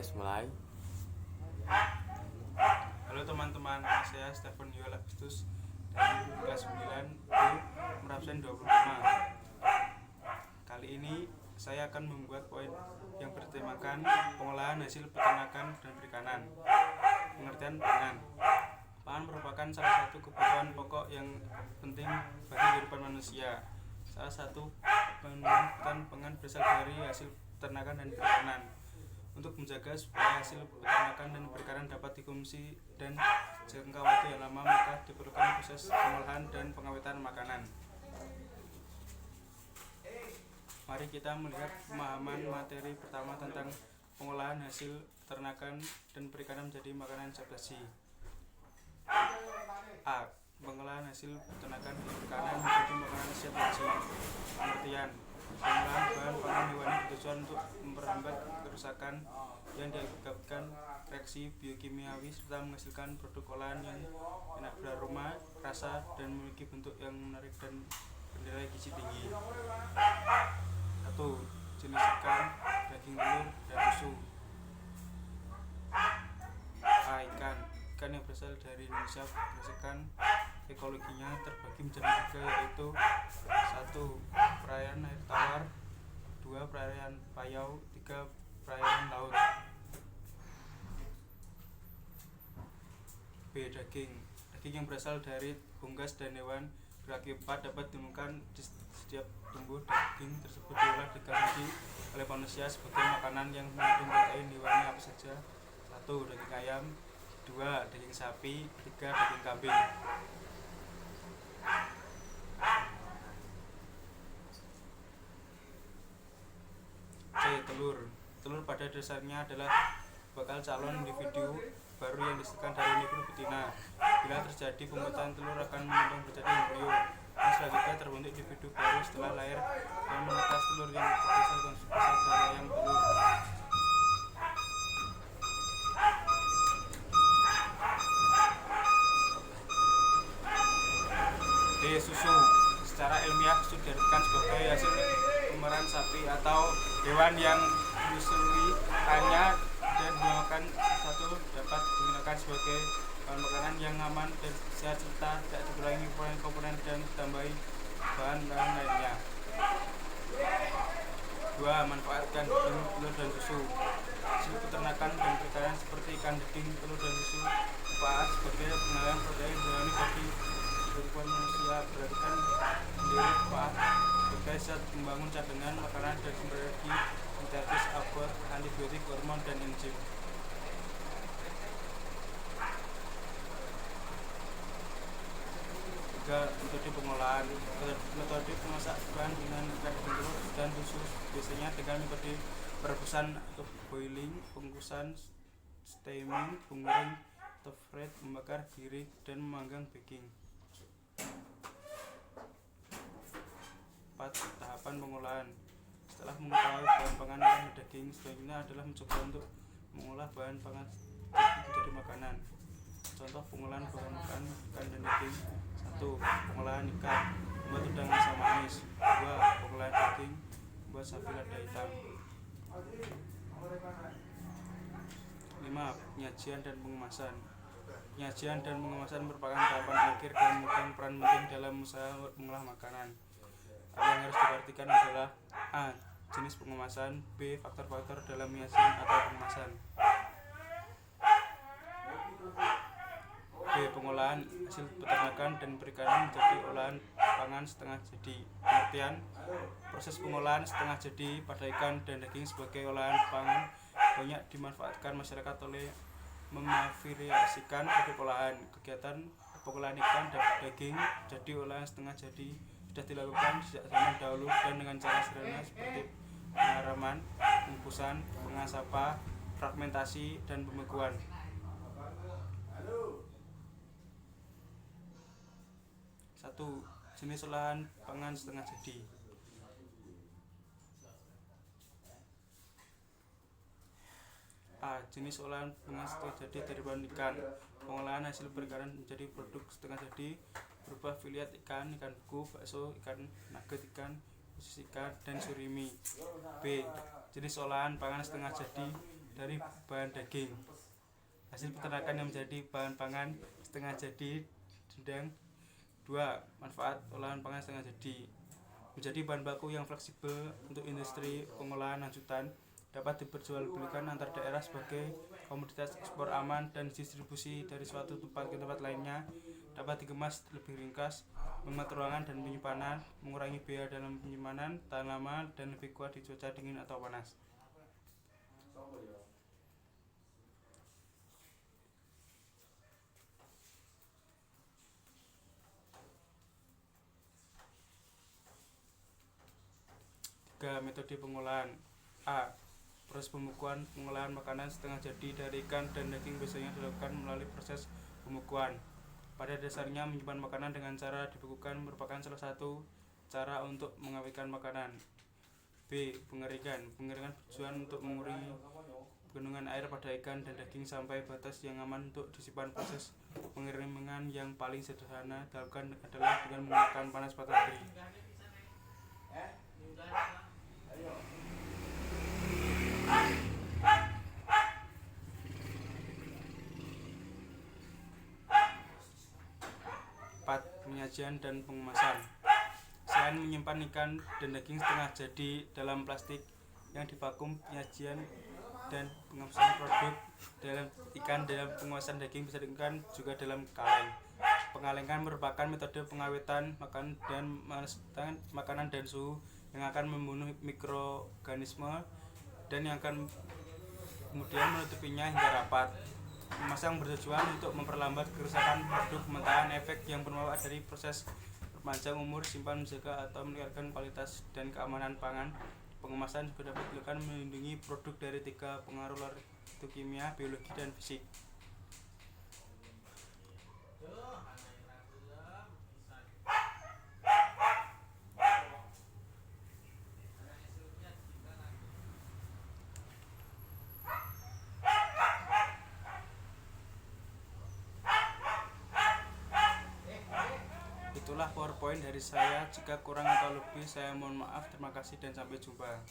Mulai. Halo teman-teman, saya Stephen Yoel Agustus dari kelas 9 B Merabsen 25. Kali ini saya akan membuat poin yang bertemakan pengolahan hasil peternakan dan perikanan. Pengertian pangan. Pangan merupakan salah satu kebutuhan pokok yang penting bagi kehidupan manusia. Salah satu kebutuhan pangan berasal dari hasil peternakan dan perikanan. Untuk menjaga supaya hasil peternakan dan perikanan dapat dikonsumsi dan jangka waktu yang lama, maka diperlukan proses pengolahan dan pengawetan makanan. Mari kita melihat pemahaman materi pertama tentang pengolahan hasil peternakan dan perikanan menjadi makanan siap-saji. A. Pengolahan hasil peternakan dan perikanan menjadi makanan siap-saji. Pengertian: pengolahan bahan pangan hewani bertujuan untuk memperlambat kerusakan yang diakibatkan reaksi biokimiawi serta menghasilkan produk olahan yang enak beraroma, rasa, dan memiliki bentuk yang menarik dan bernilai gizi tinggi. 1. Jenis ikan, daging, telur, dan susu. A. Ikan yang berasal dari Indonesia berdasarkan ekologinya terbagi menjadi 3, yaitu 1. Perairan air tawar, 2. Perairan payau, 3. Perairan laut. B. Daging yang berasal dari unggas dan hewan berkaki 4 dapat ditemukan di setiap tumbuh. Daging tersebut diolah dikonsumsi oleh manusia sebagai makanan yang mengandung protein hewani apa saja. 1. Daging ayam, 2. Daging sapi, 3. Daging kambing. C. Telur pada dasarnya adalah bakal calon individu baru yang dihasilkan dari nuklir betina. Bila terjadi pembuatan, telur akan mengembang menjadi embrio yang selanjutnya terbentuk individu baru setelah lahir dan menetas telur yang berasal dari ayam telur. D. Susu. Secara ilmiah, susu diartikan sebagai hasil kemerahan sapi atau hewan yang menyusui hanya dan dimakan satu dapat digunakan sebagai bahan makanan yang aman dan sehat serta tidak dikurangi komponen dan ditambahi bahan lainnya. 2. Manfaatkan daging, telur, dan susu. Hasil peternakan dan perikanan seperti ikan, daging, telur, dan susu manfaat sebagai pengolahan protein hewani bagi kehidupan manusia, berartikan sendiri manfaat sebagai zat membangun cadangan makanan dan sumber energi sintetis, abot, antibiotik, hormon, dan enzim. 3. Metode pengolahan. Metode pemasak bahan dengan ikan, telur, dan susu biasanya dengan metode perebusan atau boiling, pengukusan, steaming, pengering, top fried, membakar, giring, dan memanggang, baking. 4. Tahapan pengolahan. Setelah mengetahui bahan pangan ikan dan daging, selanjutnya adalah mencoba untuk mengolah bahan pangan menjadi makanan. Contoh pengolahan bahan makan ikan dan daging: 1. Pengolahan ikan, membuat udang asam manis. 2. Pengolahan daging, membuat sapi lada hitam. 5. Penyajian dan pengemasan. Penyajian dan pengemasan merupakan tahapan akhir dan memegang peran penting dalam usaha mengolah makanan. Hal yang harus diperhatikan adalah: A. Jenis pengemasan, B. Faktor-faktor dalam penyajian atau pengemasan. B. Pengolahan hasil peternakan dan perikanan menjadi olahan pangan setengah jadi. Pengertian: proses pengolahan setengah jadi pada ikan dan daging sebagai olahan pangan banyak dimanfaatkan masyarakat oleh memvariasikan produk olahan. Kegiatan pengolahan ikan dan daging jadi olahan setengah jadi sudah dilakukan sejak zaman dahulu dan dengan cara sederhana seperti pengaraman, pengukusan, pengasapan, fragmentasi, dan pembekuan. 1. Jenis olahan pangan setengah jadi. A. Jenis olahan pangan setengah jadi dari bahan ikan. Pengolahan hasil perikanan menjadi produk setengah jadi berupa filiat ikan, ikan beku, bakso, ikan nugget ikan, sosis ikan, dan surimi. B. Jenis olahan pangan setengah jadi dari bahan daging. Hasil peternakan yang menjadi bahan pangan setengah jadi. Dendang 2. Manfaat olahan pangan setengah jadi. Menjadi bahan baku yang fleksibel untuk industri pengolahan lanjutan, dapat diperjualbelikan antar daerah sebagai komoditas ekspor aman dan distribusi dari suatu tempat ke tempat lainnya, dapat dikemas lebih ringkas, menghemat ruangan dan penyimpanan, mengurangi biaya dalam penyimpanan, tahan lama, dan lebih kuat di cuaca dingin atau panas. Metode pengolahan. A. Proses pembekuan. Pengolahan makanan setengah jadi dari ikan dan daging biasanya dilakukan melalui proses pembekuan. Pada dasarnya, menyimpan makanan dengan cara dibekukan merupakan salah satu cara untuk mengawetkan makanan. B. Pengeringan. Pengeringan bertujuan untuk mengurangi kandungan air pada ikan dan daging sampai batas yang aman untuk disimpan. Proses pengeringan yang paling sederhana dilakukan adalah dengan menggunakan panas matahari. 4. Penyajian dan pengemasan. Selain menyimpan ikan dan daging setengah jadi dalam plastik yang divakum, penyajian dan pengemasan produk dalam ikan dalam pengemasan daging bisa dilakukan juga dalam kaleng. Pengalengan merupakan metode pengawetan makanan dan suhu yang akan membunuh mikroorganisme dan yang akan kemudian menutupinya hingga rapat. Memasang bertujuan untuk memperlambat kerusakan produk pementahan. Efek yang bermanfaat dari proses perpanjang umur simpan, menjaga atau meningkatkan kualitas dan keamanan pangan. Pengemasan juga dapat dilakukan melindungi produk dari 3 pengaruh luar, yaitu kimia, biologi, dan fisik. Itulah PowerPoint dari saya. Jika kurang atau lebih, saya mohon maaf. Terima kasih dan sampai jumpa.